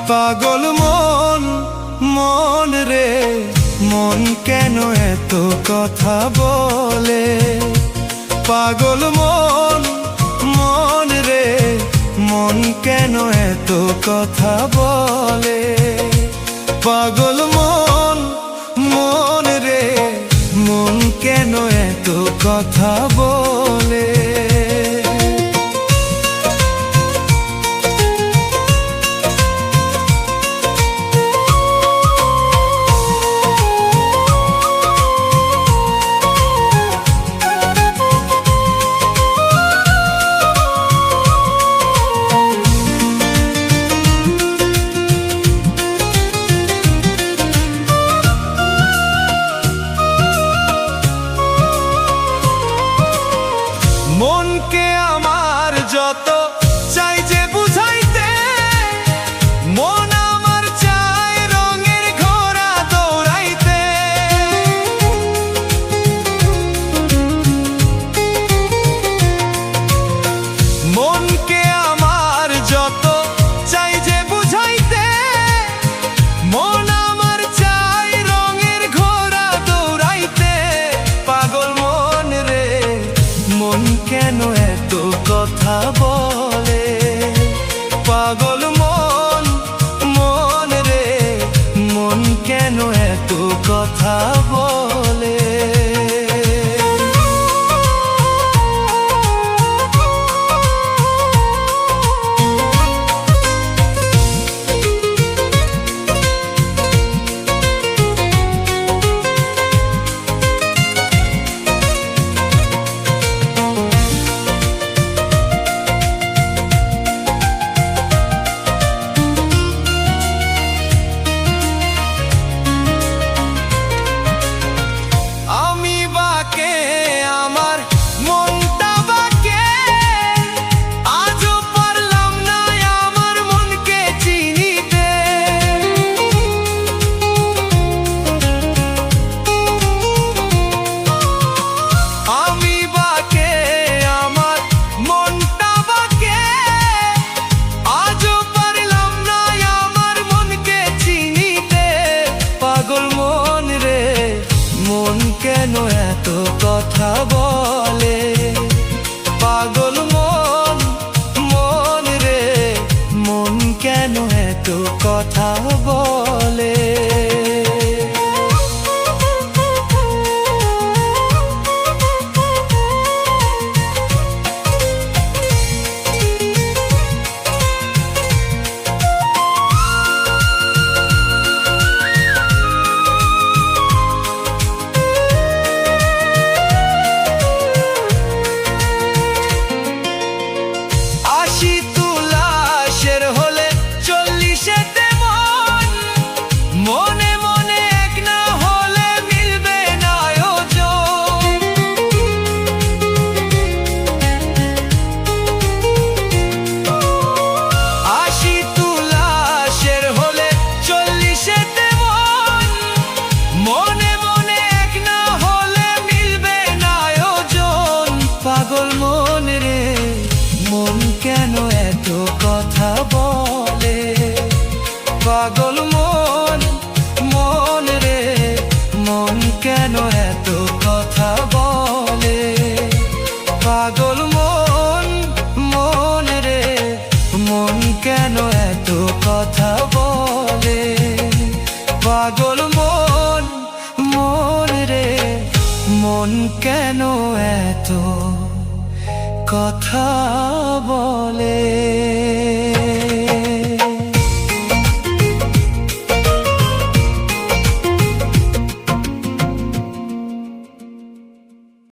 পাগল মন, মন রে মন কেন এত কথা বলে? পাগল মন, মন রে মন কেন এত কথা বলে? পাগল মন, মন রে মন কেন এত কথা বলে? মনকে আমার যত চাই যে বুঝাইতে, মন আমার চায় রঙের ঘোড়া দৌড়াইতে। মনকে আমার যত চাই যে বুঝাইতে, মন আমার চায় রঙের ঘোড়া দৌড়াইতে। পাগল মন রে মন কেন এত কথা বলে? পাগল মন, মন রে মন কেন এত কথা বলে? মন কেন এত কথা বলে? পাগল মন, মন রে মন কেন এত কথা বলে? পাগল মন রে মন কেন এত কথা বলে? পাগল মন, মন রে মন কেন এত কথা বলে? পাগল মন, মন রে মন কেন এত কথা বলে? পাগল মন, মন রে মন কেন এত কথা বলে?